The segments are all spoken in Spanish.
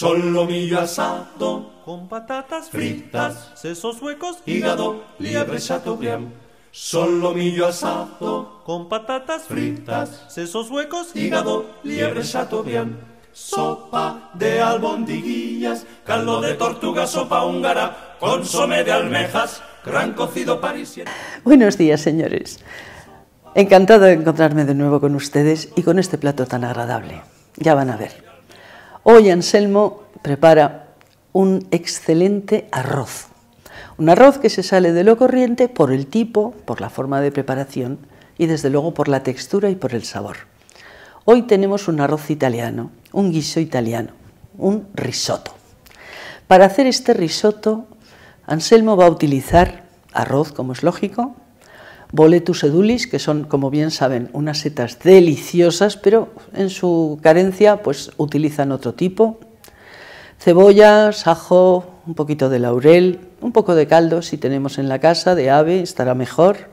solomillo asado, con patatas fritas, sesos huecos, hígado, liebre chateaubriand. Solomillo asado, con patatas fritas, sesos huecos, hígado, liebre chateaubriand. Sopa de albondiguillas, caldo de tortuga, sopa húngara, consomé de almejas, gran cocido parisieno. Buenos días, señores. Encantado de encontrarme de nuevo con ustedes y con este plato tan agradable. Ya van a ver. Hoy Anselmo prepara un excelente arroz. Un arroz que se sale de lo corriente por el tipo, por la forma de preparación y desde luego por la textura y por el sabor. Hoy tenemos un arroz italiano, un guiso italiano, un risotto. Para hacer este risotto, Anselmo va a utilizar arroz, como es lógico, boletus edulis, que son, como bien saben, unas setas deliciosas, pero en su carencia pues utilizan otro tipo, cebollas, ajo, un poquito de laurel, un poco de caldo si tenemos en la casa, de ave, estará mejor,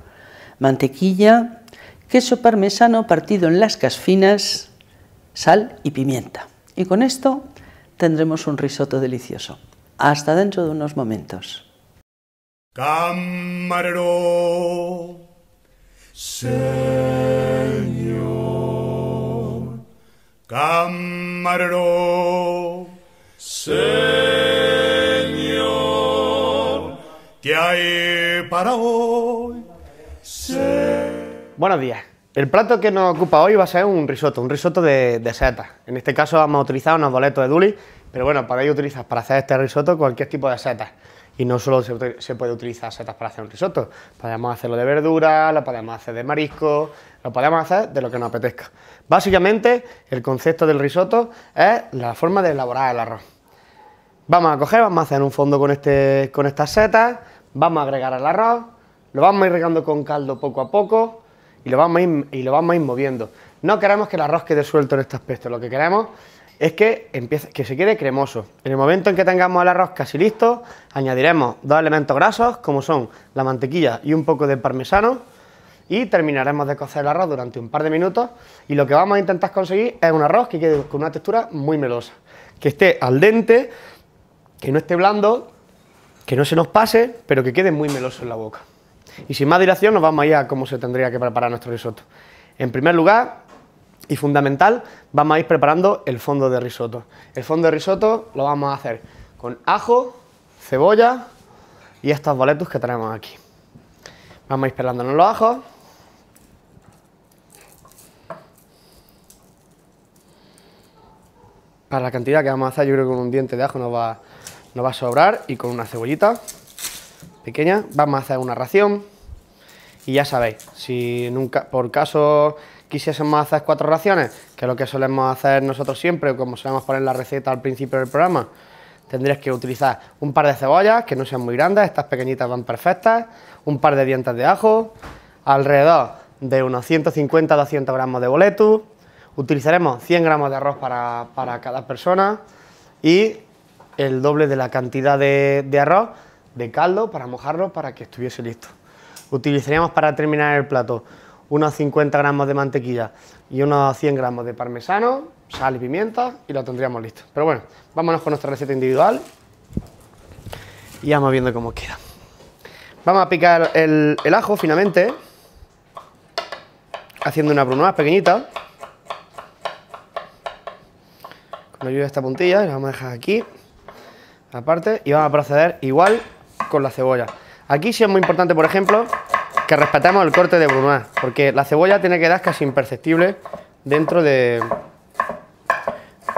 mantequilla, queso parmesano partido en lascas finas, sal y pimienta. Y con esto tendremos un risotto delicioso. Hasta dentro de unos momentos. Camarero, señor. Camarero, señor. ¿Qué hay para hoy? Buenos días. El plato que nos ocupa hoy va a ser un risotto de setas. En este caso vamos a utilizar unos boletos de duli, pero bueno, podéis utilizar para hacer este risotto cualquier tipo de setas. Y no solo se puede utilizar setas para hacer un risotto, podemos hacerlo de verdura, lo podemos hacer de marisco, lo podemos hacer de lo que nos apetezca. Básicamente, el concepto del risotto es la forma de elaborar el arroz. Vamos a hacer un fondo con estas setas, vamos a agregar el arroz, lo vamos a ir regando con caldo poco a poco y lo vamos a ir moviendo. No queremos que el arroz quede suelto en este aspecto, lo que queremos es que se quede cremoso. En el momento en que tengamos el arroz casi listo, añadiremos dos elementos grasos, como son la mantequilla y un poco de parmesano, y terminaremos de cocer el arroz durante un par de minutos, y lo que vamos a intentar conseguir es un arroz que quede con una textura muy melosa, que esté al dente, que no esté blando, que no se nos pase, pero que quede muy meloso en la boca. Y sin más dilación nos vamos a ir a cómo se tendría que preparar nuestro risotto. En primer lugar, y fundamental, vamos a ir preparando el fondo de risotto. El fondo de risotto lo vamos a hacer con ajo, cebolla y estos boletus que tenemos aquí. Vamos a ir pelándonos los ajos. Para la cantidad que vamos a hacer, yo creo que con un diente de ajo nos va a sobrar, y con una cebollita pequeña vamos a hacer una ración. Y ya sabéis, si nunca, por caso quisiésemos hacer 4 raciones, que es lo que solemos hacer nosotros siempre, como solemos poner la receta al principio del programa, tendréis que utilizar un par de cebollas, que no sean muy grandes, estas pequeñitas van perfectas, un par de dientes de ajo, alrededor de unos 150-200 gramos de boletus, utilizaremos 100 gramos de arroz para cada persona y el doble de la cantidad de arroz, de caldo, para mojarlo para que estuviese listo. Utilizaríamos para terminar el plato unos 50 gramos de mantequilla y unos 100 gramos de parmesano, sal y pimienta, y lo tendríamos listo. Pero bueno, vámonos con nuestra receta individual y vamos viendo cómo queda. Vamos a picar el ajo finamente, haciendo una brunoise pequeñita. Con la ayuda de esta puntilla, la vamos a dejar aquí, aparte, y vamos a proceder igual con la cebolla. Aquí sí es muy importante, por ejemplo, que respetemos el corte de brunoise, porque la cebolla tiene que quedar casi imperceptible dentro de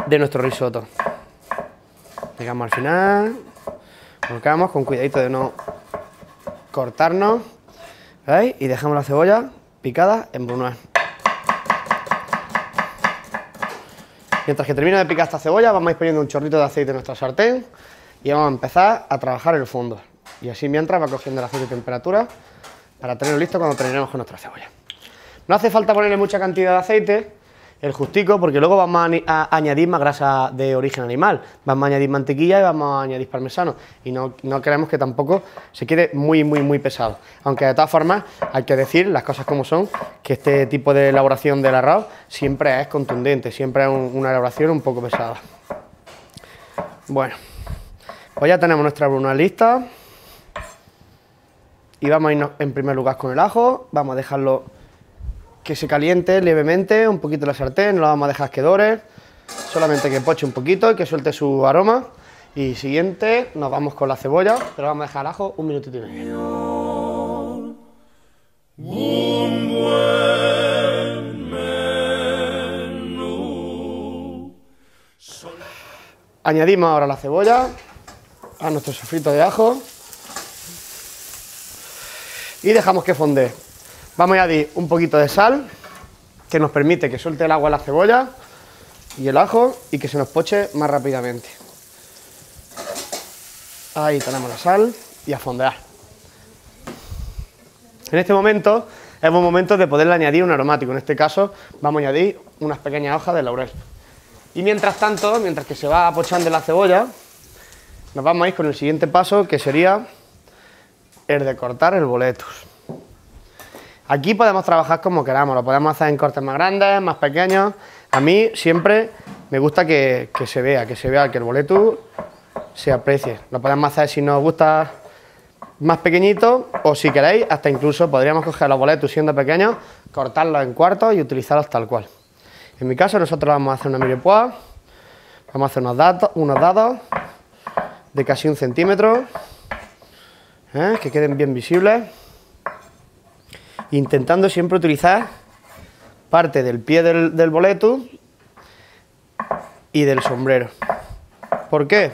nuestro risotto. Llegamos al final, volcamos con cuidadito de no cortarnos, ¿veis? Y dejamos la cebolla picada en brunoise. Mientras que termino de picar esta cebolla, vamos a ir poniendo un chorrito de aceite en nuestra sartén y vamos a empezar a trabajar el fondo. Y así mientras va cogiendo el aceite de temperatura para tenerlo listo cuando terminemos con nuestra cebolla. No hace falta ponerle mucha cantidad de aceite, el justico, porque luego vamos a añadir más grasa de origen animal. Vamos a añadir mantequilla y vamos a añadir parmesano. Y no queremos que tampoco se quede muy pesado. Aunque de todas formas hay que decir las cosas como son, que este tipo de elaboración del arroz siempre es contundente, siempre es una elaboración un poco pesada. Bueno, pues ya tenemos nuestra bruna lista. Y vamos a irnos en primer lugar con el ajo. Vamos a dejarlo que se caliente levemente, un poquito la sartén, no lo vamos a dejar que dore. Solamente que poche un poquito y que suelte su aroma. Y siguiente, nos vamos con la cebolla, pero vamos a dejar el ajo un minutito y medio. Un buen menú. Añadimos ahora la cebolla a nuestro sofrito de ajo y dejamos que fondee. Vamos a añadir un poquito de sal que nos permite que suelte el agua la cebolla y el ajo y que se nos poche más rápidamente. Ahí tenemos la sal y a fondear. En este momento es buen momento de poderle añadir un aromático. En este caso vamos a añadir unas pequeñas hojas de laurel. Y mientras tanto, mientras que se va apochando la cebolla, nos vamos a ir con el siguiente paso, que sería el de cortar el boletus. Aquí podemos trabajar como queramos, lo podemos hacer en cortes más grandes, más pequeños. A mí siempre me gusta que se vea que el boletus se aprecie. Lo podemos hacer si nos gusta más pequeñito, o si queréis, hasta incluso podríamos coger los boletus siendo pequeños, cortarlos en cuartos y utilizarlos tal cual. En mi caso nosotros vamos a hacer una mirepoix, vamos a hacer unos dados de casi 1 centímetro, que queden bien visibles, intentando siempre utilizar parte del pie del boletus y del sombrero. ¿Por qué?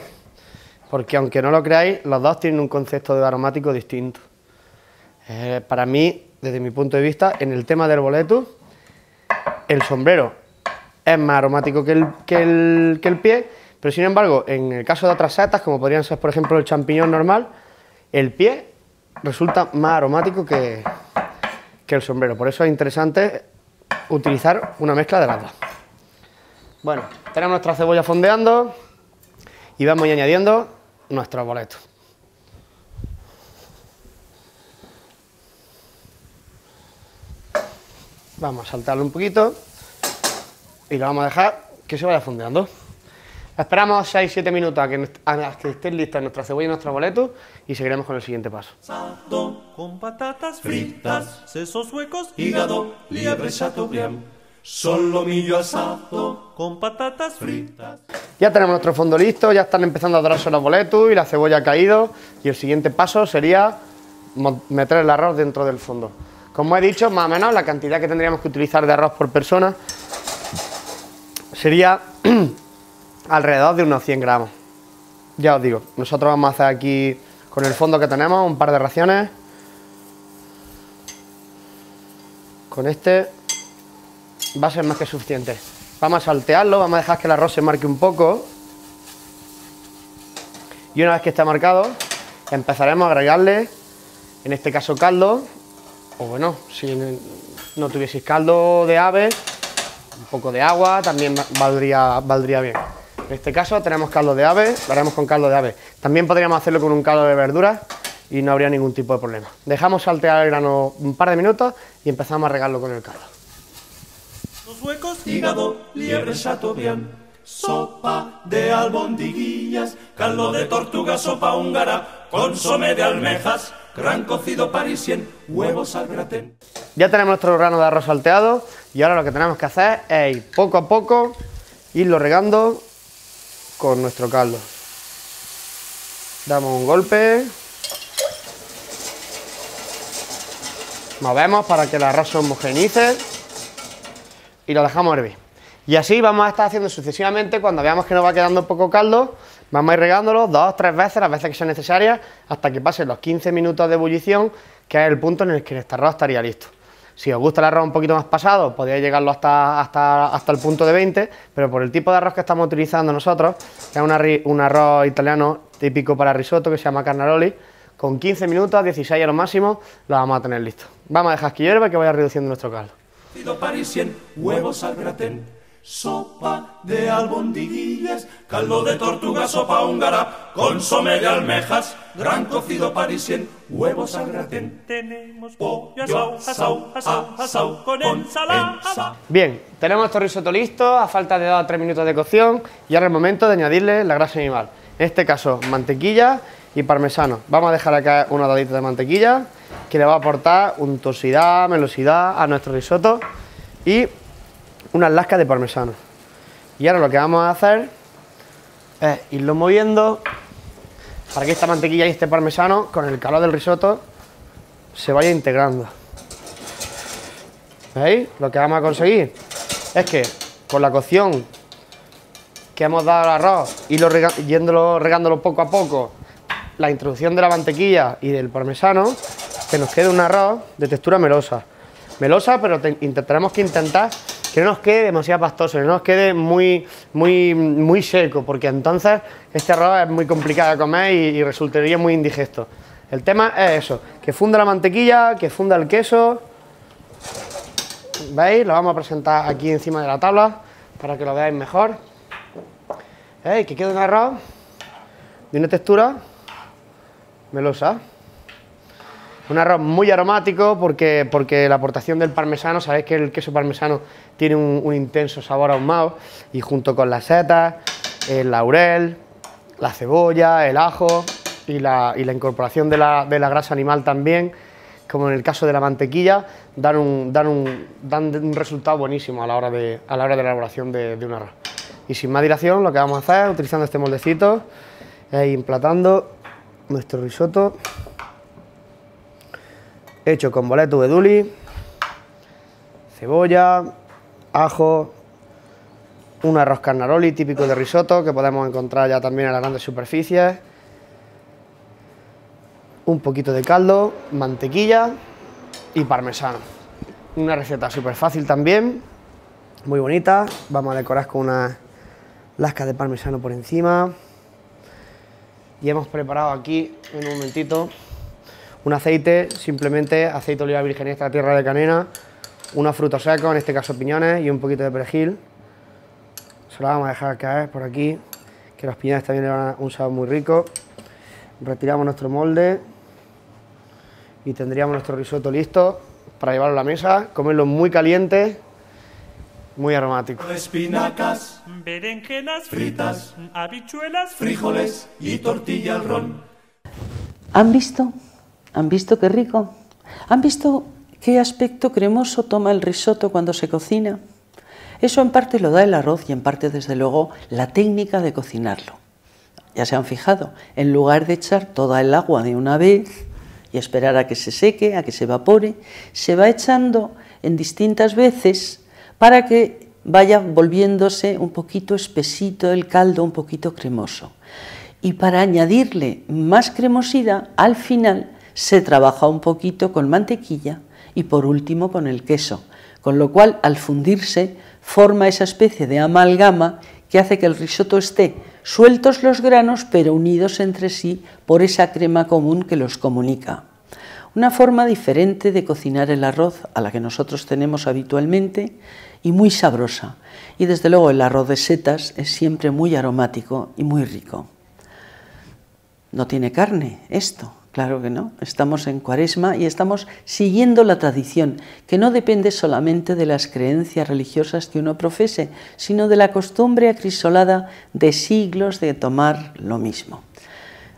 Porque aunque no lo creáis, los dos tienen un concepto de aromático distinto. Para mí, desde mi punto de vista, en el tema del boletus, el sombrero es más aromático que el pie, pero sin embargo, en el caso de otras setas, como podrían ser por ejemplo el champiñón normal, el pie resulta más aromático que el sombrero. Por eso es interesante utilizar una mezcla de las dos. Bueno, tenemos nuestra cebolla fondeando y vamos a ir añadiendo nuestros boletos. Vamos a saltarlo un poquito y lo vamos a dejar que se vaya fondeando. Esperamos 6-7 minutos a que estén listas nuestra cebolla y nuestros boletos y seguiremos con el siguiente paso. Asado, con patatas fritas, sesos huecos, hígado, liebre chateaubriand, solomillo asado, con patatas fritas. Ya tenemos nuestro fondo listo, ya están empezando a dorarse los boletos y la cebolla ha caído, y el siguiente paso sería meter el arroz dentro del fondo. Como he dicho, más o menos la cantidad que tendríamos que utilizar de arroz por persona sería alrededor de unos 100 gramos. Ya os digo, nosotros vamos a hacer aquí con el fondo que tenemos un par de raciones. Con este va a ser más que suficiente. Vamos a saltearlo, vamos a dejar que el arroz se marque un poco. Y una vez que esté marcado, empezaremos a agregarle, en este caso caldo, o bueno, si no tuvieseis caldo de ave, un poco de agua también valdría bien. En este caso tenemos caldo de ave, lo haremos con caldo de ave. También podríamos hacerlo con un caldo de verduras y no habría ningún tipo de problema. Dejamos saltear el grano un par de minutos y empezamos a regarlo con el caldo. los huecos, Hígado, liebre chateaubriand, sopa de albondiguillas, caldo de tortuga, sopa húngara, consomé de almejas, gran cocido parisien, huevos al gratén. Ya tenemos nuestro grano de arroz salteado y ahora lo que tenemos que hacer es ir poco a poco, irlo regando con nuestro caldo. Damos un golpe, movemos para que el arroz se homogenice y lo dejamos hervir. Y así vamos a estar haciendo sucesivamente. Cuando veamos que nos va quedando poco caldo, vamos a ir regándolo 2-3 veces, las veces que sean necesarias, hasta que pasen los 15 minutos de ebullición, que es el punto en el que este arroz estaría listo. Si os gusta el arroz un poquito más pasado, podéis llegarlo hasta el punto de 20, pero por el tipo de arroz que estamos utilizando nosotros, que es un arroz italiano típico para risotto, que se llama carnaroli, con 15 minutos, 16 a lo máximo, lo vamos a tener listo. Vamos a dejar que hierva y que vaya reduciendo nuestro caldo. Cocido parisien, huevos al gratén, sopa de albondiguillas, caldo de tortuga, sopa húngara, consomé de almejas, gran cocido parisien, huevos al gratén. tenemos Pollo pollo asau, asau, con ensalada. Bien, tenemos nuestro risotto listo, a falta de 2 o 3 minutos de cocción, y ahora es el momento de añadirle la grasa animal. En este caso, mantequilla y parmesano. Vamos a dejar acá una dadita de mantequilla que le va a aportar untuosidad, melosidad a nuestro risotto y unas lascas de parmesano. Y ahora lo que vamos a hacer es irlo moviendo para que esta mantequilla y este parmesano, con el calor del risotto, se vaya integrando. ¿Veis? Lo que vamos a conseguir es que con la cocción que hemos dado al arroz, yéndolo regándolo poco a poco, la introducción de la mantequilla y del parmesano, que nos quede un arroz de textura melosa. Melosa, pero tenemos que intentar que no nos quede demasiado pastoso, que no nos quede muy seco, porque entonces este arroz es muy complicado de comer y resultaría muy indigesto. El tema es eso, que funda la mantequilla, que funda el queso. ¿Veis? Lo vamos a presentar aquí encima de la tabla para que lo veáis mejor. ¿Veis? Que quede un arroz de una textura melosa. Un arroz muy aromático porque la aportación del parmesano, sabéis que el queso parmesano tiene un intenso sabor ahumado, y junto con las setas, el laurel, la cebolla, el ajo y la incorporación de la grasa animal también, como en el caso de la mantequilla, dan un resultado buenísimo a la hora de la elaboración de un arroz. Y sin más dilación, lo que vamos a hacer, utilizando este moldecito, es ir emplatando nuestro risotto hecho con boleto de duli, cebolla, ajo, un arroz carnaroli típico de risotto que podemos encontrar ya también en las grandes superficies, un poquito de caldo, mantequilla y parmesano. Una receta súper fácil también, muy bonita. Vamos a decorar con unas lascas de parmesano por encima. Y hemos preparado aquí, en un momentito, un aceite, simplemente aceite de oliva virgen extra, tierra de canela, unos frutos secos, en este caso piñones, y un poquito de perejil. Se lo vamos a dejar caer por aquí, que los piñones también le dan un sabor muy rico. Retiramos nuestro molde y tendríamos nuestro risotto listo para llevarlo a la mesa, comerlo muy caliente, muy aromático. Espinacas, berenjenas fritas, habichuelas, frijoles y tortilla al ron. ¿Han visto? ¿Han visto qué rico? ¿Han visto qué aspecto cremoso toma el risotto cuando se cocina? Eso en parte lo da el arroz y en parte, desde luego, la técnica de cocinarlo. Ya se han fijado, en lugar de echar toda el agua de una vez y esperar a que se seque, a que se evapore, se va echando en distintas veces para que vaya volviéndose un poquito espesito el caldo, un poquito cremoso. Y para añadirle más cremosidad, al final se trabaja un poquito con mantequilla y por último con el queso, con lo cual al fundirse forma esa especie de amalgama que hace que el risotto esté sueltos los granos pero unidos entre sí por esa crema común que los comunica. Una forma diferente de cocinar el arroz a la que nosotros tenemos habitualmente y muy sabrosa. Y desde luego el arroz de setas es siempre muy aromático y muy rico. ¿No tiene carne esto? Claro que no. Estamos en Cuaresma y estamos siguiendo la tradición, que no depende solamente de las creencias religiosas que uno profese, sino de la costumbre acrisolada de siglos de tomar lo mismo.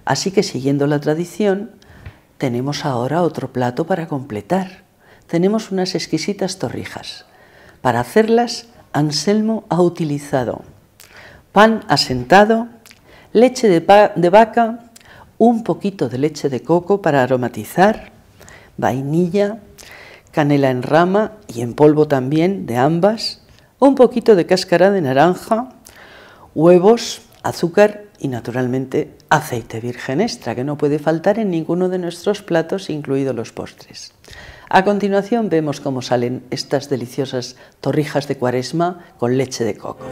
Así que, siguiendo la tradición, tenemos ahora otro plato para completar. Tenemos unas exquisitas torrijas. Para hacerlas, Anselmo ha utilizado pan asentado, leche de vaca, un poquito de leche de coco para aromatizar, vainilla, canela en rama y en polvo también, de ambas, un poquito de cáscara de naranja, huevos, azúcar y naturalmente aceite virgen extra, que no puede faltar en ninguno de nuestros platos, incluidos los postres. A continuación vemos cómo salen estas deliciosas torrijas de Cuaresma con leche de coco.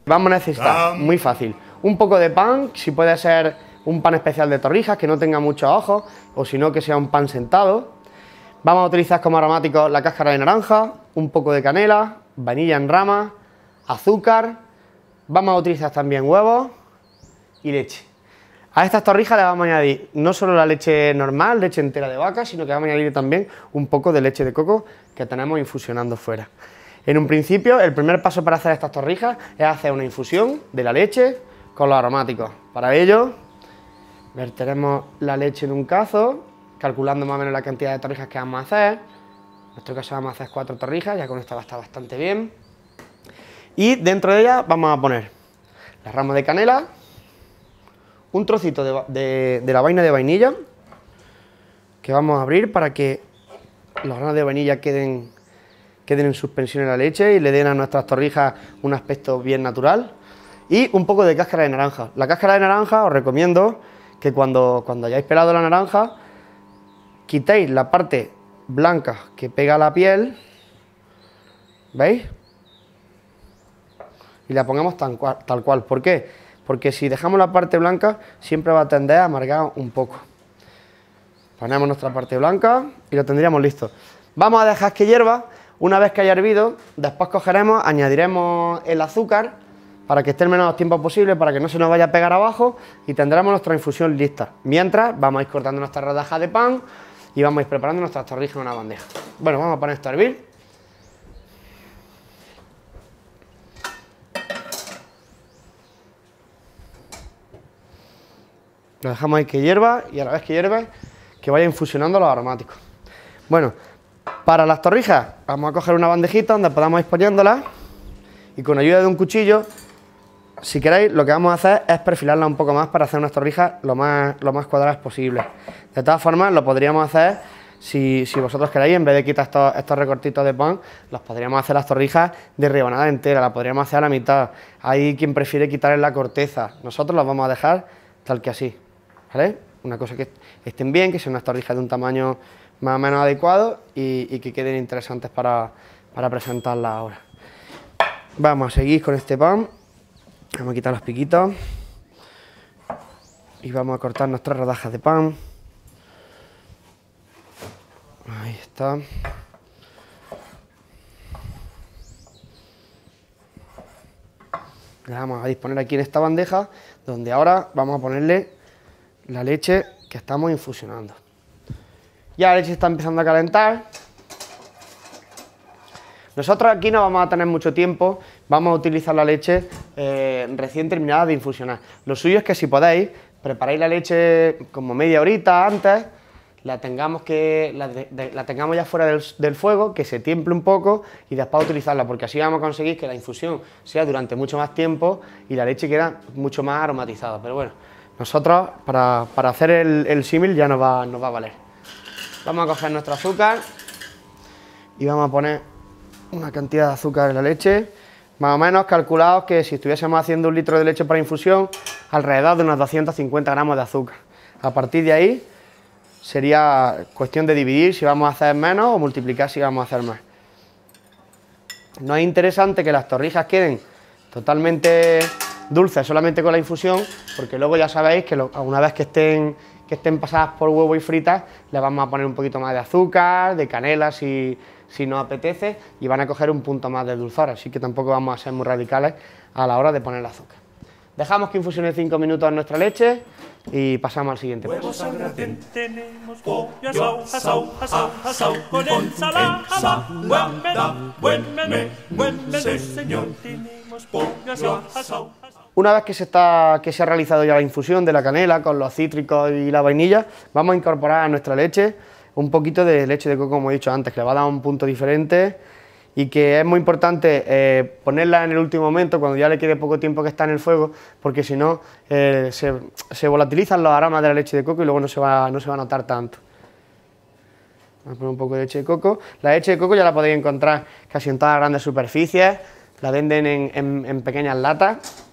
Vamos a necesitar, muy fácil, un poco de pan, si puede ser un pan especial de torrijas, que no tenga muchos ojos, o si no, que sea un pan sentado. Vamos a utilizar como aromáticos la cáscara de naranja, un poco de canela, vainilla en rama, azúcar. Vamos a utilizar también huevos y leche. A estas torrijas le vamos a añadir no solo la leche normal, leche entera de vaca, sino que vamos a añadir también un poco de leche de coco que tenemos infusionando fuera. En un principio, el primer paso para hacer estas torrijas es hacer una infusión de la leche con los aromáticos. Para ello, verteremos la leche en un cazo, calculando más o menos la cantidad de torrijas que vamos a hacer. En nuestro caso vamos a hacer 4 torrijas, ya con esta va a estar bastante bien. Y dentro de ellas vamos a poner las ramas de canela, un trocito de la vaina de vainilla, que vamos a abrir para que los granos de vainilla queden en suspensión en la leche y le den a nuestras torrijas un aspecto bien natural. Y un poco de cáscara de naranja. La cáscara de naranja os recomiendo que cuando hayáis pelado la naranja, quitéis la parte blanca que pega a la piel, ¿veis? Y la pongamos tal cual. ¿Por qué? Porque si dejamos la parte blanca, siempre va a tender a amargar un poco. Ponemos nuestra parte blanca y lo tendríamos listo. Vamos a dejar que hierva. Una vez que haya hervido, después cogeremos, añadiremos el azúcar para que esté el menos tiempo posible, para que no se nos vaya a pegar abajo, y tendremos nuestra infusión lista. Mientras, vamos a ir cortando nuestras rodajas de pan y vamos a ir preparando nuestras torrijas en una bandeja. Bueno, vamos a poner esto a hervir. Lo dejamos ahí que hierva y a la vez que hierve, que vaya infusionando los aromáticos. Bueno, para las torrijas vamos a coger una bandejita donde podamos ir poniéndolas y con ayuda de un cuchillo, si queréis, lo que vamos a hacer es perfilarla un poco más para hacer unas torrijas lo más cuadradas posible. De todas formas, lo podríamos hacer, si vosotros queréis, en vez de quitar estos recortitos de pan, los podríamos hacer las torrijas de rebanada entera, las podríamos hacer a la mitad. Hay quien prefiere quitarle la corteza, nosotros las vamos a dejar tal que así, ¿vale? Una cosa que estén bien, que sean unas torrijas de un tamaño más o menos adecuado y que queden interesantes para presentarlas ahora. Vamos a seguir con este pan, vamos a quitar los piquitos y vamos a cortar nuestras rodajas de pan. Ahí está. La vamos a disponer aquí en esta bandeja, donde ahora vamos a ponerle la leche que estamos infusionando. Ya la leche está empezando a calentar. Nosotros aquí no vamos a tener mucho tiempo, vamos a utilizar la leche recién terminada de infusionar. Lo suyo es que si podéis, preparáis la leche como media horita antes, la tengamos ya fuera del fuego, que se tiemple un poco y después utilizarla, porque así vamos a conseguir que la infusión sea durante mucho más tiempo y la leche queda mucho más aromatizada. Pero bueno, nosotros para hacer el símil ya nos va a valer. Vamos a coger nuestro azúcar y vamos a poner una cantidad de azúcar en la leche, más o menos calculados que si estuviésemos haciendo 1 litro de leche para infusión, alrededor de unos 250 gramos de azúcar. A partir de ahí sería cuestión de dividir si vamos a hacer menos o multiplicar si vamos a hacer más. No es interesante que las torrijas queden totalmente dulces solamente con la infusión, porque luego ya sabéis que una vez que estén pasadas por huevo y fritas, le vamos a poner un poquito más de azúcar, de canela si nos apetece, y van a coger un punto más de dulzor, así que tampoco vamos a ser muy radicales a la hora de poner el azúcar. Dejamos que infusione 5 minutos en nuestra leche y pasamos al siguiente paso. Huevos al gratén, tenemos pollo asau, con ensalada, buen menú, señor, tenemos pollo asau. Una vez que se ha realizado ya la infusión de la canela con los cítricos y la vainilla, vamos a incorporar a nuestra leche un poquito de leche de coco, como he dicho antes, que le va a dar un punto diferente y que es muy importante ponerla en el último momento, cuando ya le quede poco tiempo que está en el fuego, porque si no se volatilizan los aromas de la leche de coco y luego no se va a notar tanto. Vamos a poner un poco de leche de coco. La leche de coco ya la podéis encontrar casi en todas las grandes superficies, la venden en pequeñas latas.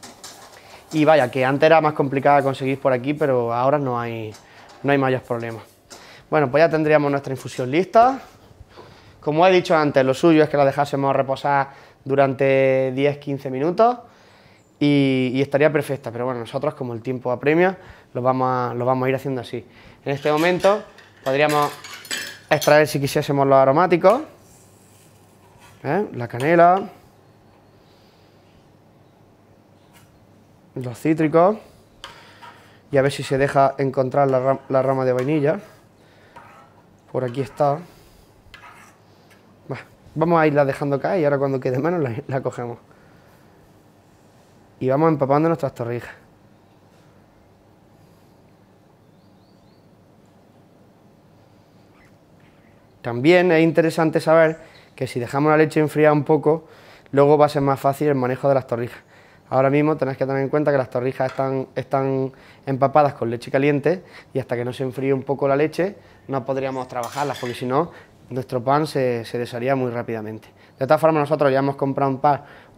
Y vaya, que antes era más complicada de conseguir por aquí, pero ahora no hay mayores problemas. Bueno, pues ya tendríamos nuestra infusión lista. Como he dicho antes, lo suyo es que la dejásemos reposar durante 10-15 minutos y estaría perfecta, pero bueno, nosotros como el tiempo apremia, lo vamos a ir haciendo así. En este momento podríamos extraer, si quisiésemos, los aromáticos, la canela, los cítricos, y a ver si se deja encontrar la rama de vainilla. Por aquí está. Vamos a irla dejando caer y ahora cuando quede menos la cogemos. Y vamos empapando nuestras torrijas. También es interesante saber que si dejamos la leche enfriar un poco, luego va a ser más fácil el manejo de las torrijas. Ahora mismo tenéis que tener en cuenta que las torrijas están empapadas con leche caliente y hasta que no se enfríe un poco la leche no podríamos trabajarlas, porque si no nuestro pan se desharía muy rápidamente. De todas formas, nosotros ya hemos comprado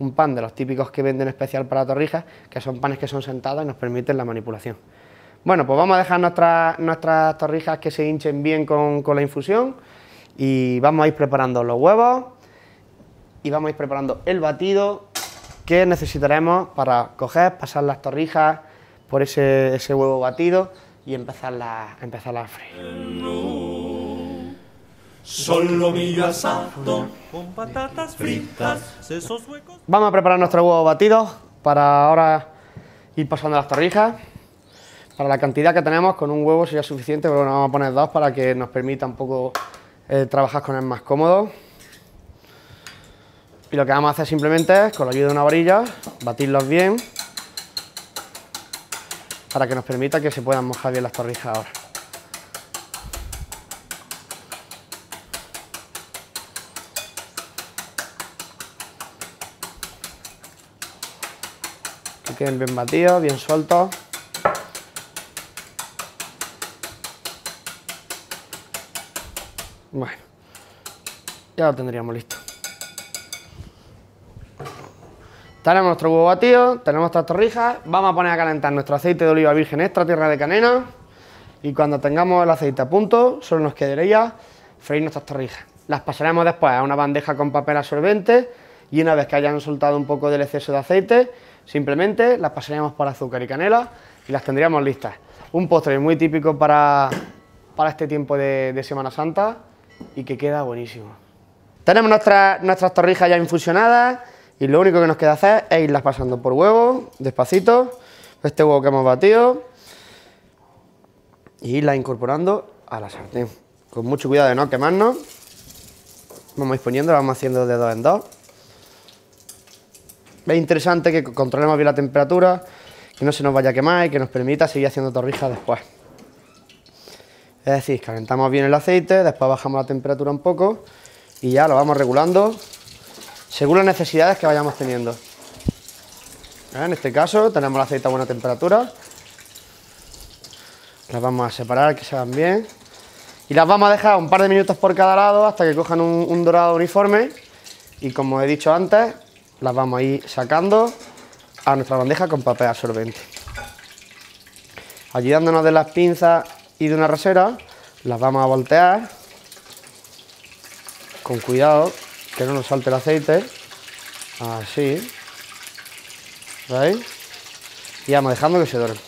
un pan de los típicos que venden especial para torrijas, que son panes que son sentados y nos permiten la manipulación. Bueno, pues vamos a dejar nuestras torrijas que se hinchen bien con la infusión y vamos a ir preparando los huevos y vamos a ir preparando el batido que necesitaremos para coger, pasar las torrijas por ese huevo batido y empezarla a freír. Solomillo asado con patatas fritas, sesos huecos. Vamos a preparar nuestro huevo batido para ahora ir pasando las torrijas. Para la cantidad que tenemos, con un huevo sería suficiente, pero bueno, vamos a poner 2 para que nos permita un poco trabajar con él más cómodo. Y lo que vamos a hacer simplemente es, con la ayuda de una varilla, batirlos bien para que nos permita que se puedan mojar bien las torrijas ahora. Que queden bien batidos, bien sueltos. Bueno, ya lo tendríamos listo. Tenemos nuestro huevo batido, tenemos nuestras torrijas, vamos a poner a calentar nuestro aceite de oliva virgen extra tierra de canela y cuando tengamos el aceite a punto, solo nos quedaría freír nuestras torrijas. Las pasaremos después a una bandeja con papel absorbente y una vez que hayan soltado un poco del exceso de aceite, simplemente las pasaremos por azúcar y canela y las tendríamos listas. Un postre muy típico para este tiempo de Semana Santa y que queda buenísimo. Tenemos nuestras torrijas ya infusionadas y lo único que nos queda hacer es irlas pasando por huevo, despacito, este huevo que hemos batido, y irlas incorporando a la sartén. Con mucho cuidado de no quemarnos, vamos a ir poniendo, vamos haciendo de 2 en 2. Es interesante que controlemos bien la temperatura, que no se nos vaya a quemar y que nos permita seguir haciendo torrijas después. Es decir, calentamos bien el aceite, después bajamos la temperatura un poco y ya lo vamos regulando según las necesidades que vayamos teniendo. En este caso tenemos el aceite a buena temperatura. Las vamos a separar, que se hagan bien. Y las vamos a dejar un par de minutos por cada lado hasta que cojan un dorado uniforme. Y como he dicho antes, las vamos a ir sacando a nuestra bandeja con papel absorbente. Ayudándonos de las pinzas y de una rasera, las vamos a voltear con cuidado, que no nos salte el aceite, así, ¿veis? Y vamos dejando que se doren.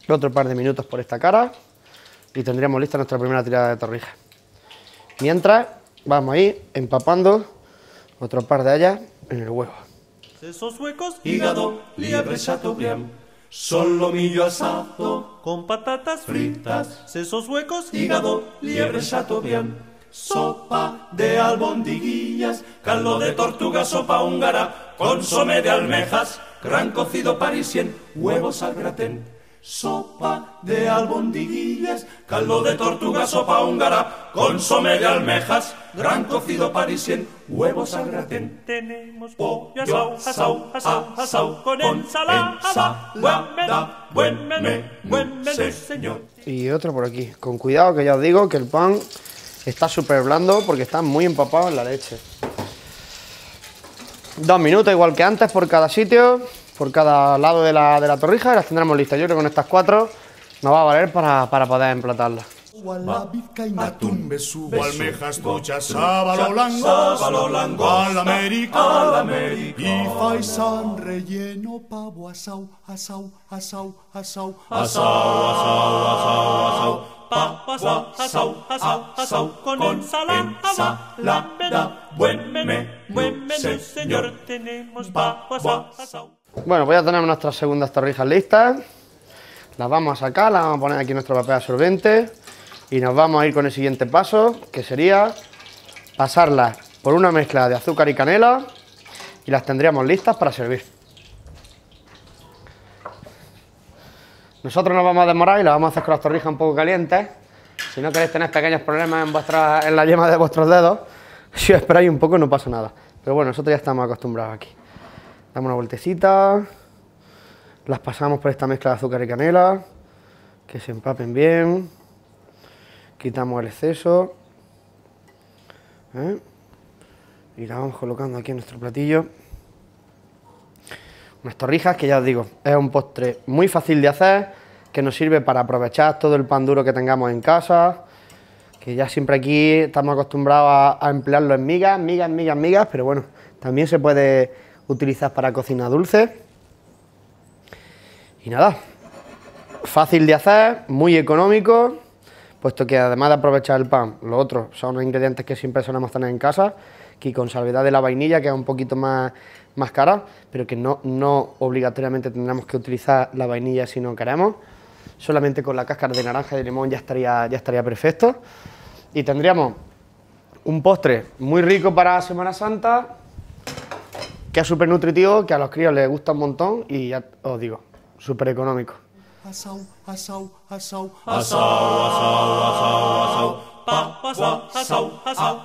Otro par de minutos por esta cara y tendríamos lista nuestra primera tirada de torrijas. Mientras, vamos a ir empapando otro par de ellas en el huevo. Sesos huecos, hígado, liebre, chateaubriand, solomillo asado con patatas fritas, sesos huecos, hígado, liebre, chateaubriand, sopa de albondiguillas, caldo de tortuga, sopa húngara, consomé de almejas, gran cocido parisien, huevos al gratén. Sopa de albondiguillas, caldo de tortuga, sopa húngara, consomé de almejas, gran cocido parisien, huevos al gratén. Tenemos pollo asau con ensalada, buen menú, señor. Y otro por aquí, con cuidado que ya os digo que el pan está súper blando porque está muy empapado en la leche. 2 minutos igual que antes por cada sitio, por cada lado de la torrija y las tendremos listas. Yo creo que con estas 4 nos va a valer para poder emplatarlas. Atún, besugo, almejas, truchas, sábalo, langos, al América, y faisán relleno, pavo, asau, asau, asau, con ensalada. Buen menú, señor, tenemos asau. Bueno, pues ya tenemos nuestras segundas torrijas listas. Las vamos a sacar, las vamos a poner aquí en nuestro papel absorbente y nos vamos a ir con el siguiente paso, que sería pasarlas por una mezcla de azúcar y canela y las tendríamos listas para servir. Nosotros nos vamos a demorar y las vamos a hacer con las torrijas un poco calientes. Si no queréis tener pequeños problemas en la yema de vuestros dedos, si os esperáis un poco no pasa nada. Pero bueno, nosotros ya estamos acostumbrados aquí. Damos una vueltecita, las pasamos por esta mezcla de azúcar y canela, que se empapen bien, quitamos el exceso, y las vamos colocando aquí en nuestro platillo. Unas torrijas que ya os digo, es un postre muy fácil de hacer, que nos sirve para aprovechar todo el pan duro que tengamos en casa, que ya siempre aquí estamos acostumbrados a emplearlo en migas, pero bueno, también se puede utilizar para cocina dulce. Y nada, fácil de hacer, muy económico, puesto que además de aprovechar el pan, los otros son los ingredientes que siempre solemos tener en casa, aquí con salvedad de la vainilla, que es un poquito más cara, pero que no obligatoriamente tendremos que utilizar la vainilla si no queremos. Solamente con la cáscara de naranja y de limón ya estaría perfecto. Y tendríamos un postre muy rico para Semana Santa, que es súper nutritivo, que a los críos les gusta un montón y ya os digo, súper económico. Asau, asau, asau,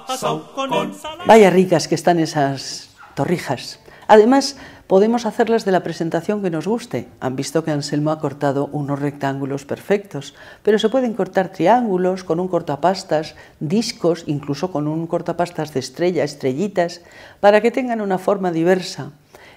Asau, con ensalada. Vaya ricas que están esas torrijas. Además, podemos hacerlas de la presentación que nos guste. Han visto que Anselmo ha cortado unos rectángulos perfectos, pero se pueden cortar triángulos con un cortapastas, discos, incluso con un cortapastas de estrella, estrellitas, para que tengan una forma diversa.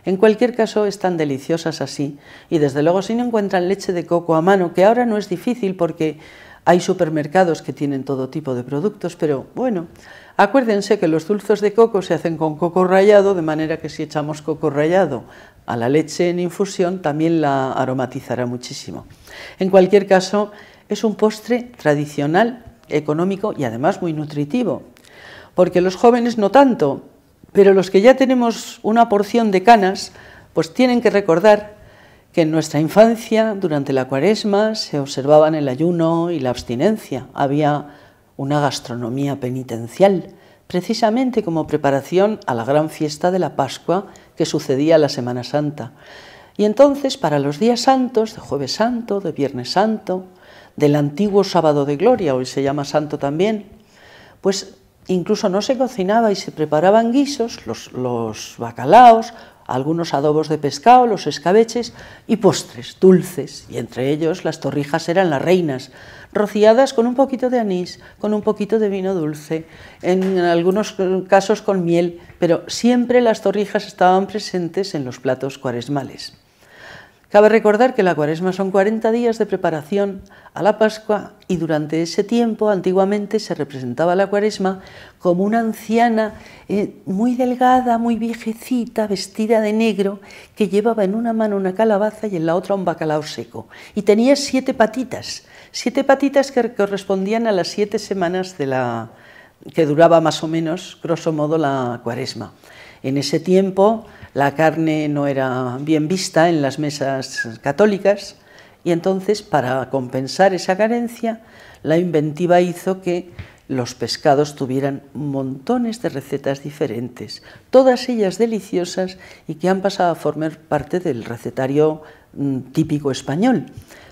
En cualquier caso, están deliciosas así. Y desde luego, si no encuentran leche de coco a mano, que ahora no es difícil porque hay supermercados que tienen todo tipo de productos, pero bueno, acuérdense que los dulces de coco se hacen con coco rallado, de manera que si echamos coco rallado a la leche en infusión, también la aromatizará muchísimo. En cualquier caso, es un postre tradicional, económico y además muy nutritivo, porque los jóvenes no tanto, pero los que ya tenemos una porción de canas, pues tienen que recordar que en nuestra infancia, durante la Cuaresma, se observaban el ayuno y la abstinencia. Había una gastronomía penitencial, precisamente como preparación a la gran fiesta de la Pascua que sucedía a la Semana Santa. Y entonces, para los días santos, de Jueves Santo, de Viernes Santo, del antiguo Sábado de Gloria, hoy se llama Santo también, pues incluso no se cocinaba y se preparaban guisos, los bacalaos, algunos adobos de pescado, los escabeches y postres dulces, y entre ellos las torrijas eran las reinas, rociadas con un poquito de anís, con un poquito de vino dulce, en algunos casos con miel, pero siempre las torrijas estaban presentes en los platos cuaresmales. Cabe recordar que la Cuaresma son 40 días de preparación a la Pascua y durante ese tiempo antiguamente se representaba la Cuaresma como una anciana muy delgada, muy viejecita, vestida de negro, que llevaba en una mano una calabaza y en la otra un bacalao seco. Y tenía 7 patitas que correspondían a las 7 semanas que duraba más o menos, grosso modo, la Cuaresma. En ese tiempo la carne no era bien vista en las mesas católicas y entonces, para compensar esa carencia, la inventiva hizo que los pescados tuvieran montones de recetas diferentes, todas ellas deliciosas y que han pasado a formar parte del recetario típico español.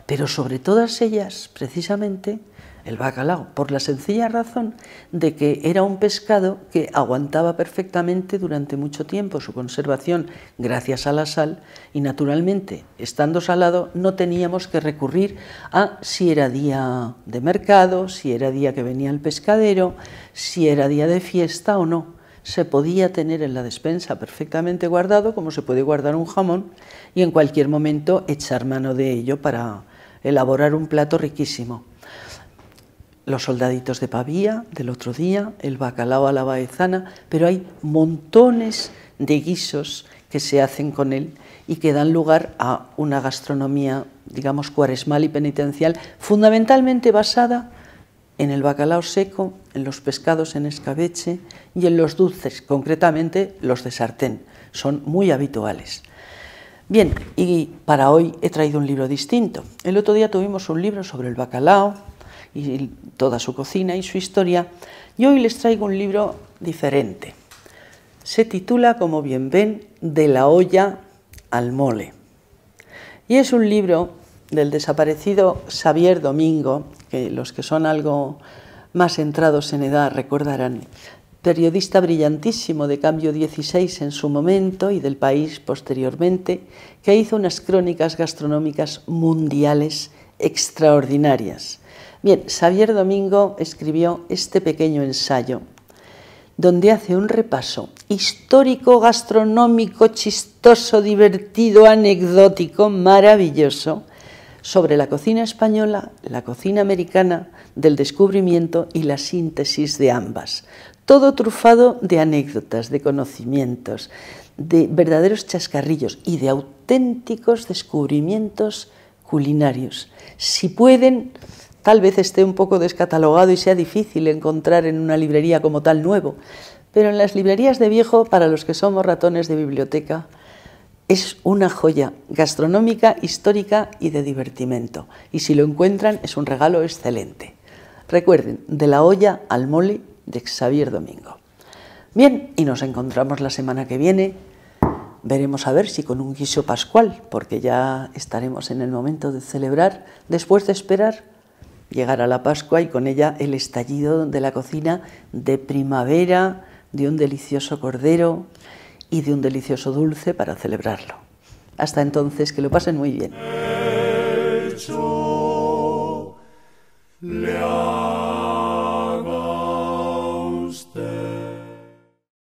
Pero sobre todas ellas, precisamente, el bacalao, por la sencilla razón de que era un pescado que aguantaba perfectamente durante mucho tiempo su conservación gracias a la sal y naturalmente, estando salado, no teníamos que recurrir a si era día de mercado, si era día que venía el pescadero, si era día de fiesta o no. Se podía tener en la despensa perfectamente guardado, como se puede guardar un jamón, y en cualquier momento echar mano de ello para elaborar un plato riquísimo. Los soldaditos de pavía del otro día, el bacalao a la baezana, pero hay montones de guisos que se hacen con él y que dan lugar a una gastronomía, digamos, cuaresmal y penitencial, fundamentalmente basada en el bacalao seco, en los pescados en escabeche y en los dulces, concretamente los de sartén. Son muy habituales. Bien, y para hoy he traído un libro distinto. El otro día tuvimos un libro sobre el bacalao y toda su cocina y su historia, y hoy les traigo un libro diferente. Se titula, como bien ven, De la olla al mole. Y es un libro del desaparecido Xavier Domingo, que los que son algo más entrados en edad recordarán, periodista brillantísimo de Cambio 16 en su momento y del País posteriormente, que hizo unas crónicas gastronómicas mundiales extraordinarias. Bien, Xavier Domingo escribió este pequeño ensayo donde hace un repaso histórico, gastronómico, chistoso, divertido, anecdótico, maravilloso, sobre la cocina española, la cocina americana, del descubrimiento y la síntesis de ambas. Todo trufado de anécdotas, de conocimientos, de verdaderos chascarrillos y de auténticos descubrimientos culinarios. Si pueden, tal vez esté un poco descatalogado y sea difícil encontrar en una librería como tal nuevo, pero en las librerías de viejo, para los que somos ratones de biblioteca, es una joya gastronómica, histórica y de divertimento. Y si lo encuentran, es un regalo excelente. Recuerden, De la olla al mole, de Xavier Domingo. Bien, y nos encontramos la semana que viene. Veremos a ver si con un guiso pascual, porque ya estaremos en el momento de celebrar, después de esperar llegar a la Pascua y con ella el estallido de la cocina de primavera, de un delicioso cordero y de un delicioso dulce para celebrarlo. Hasta entonces, que lo pasen muy bien.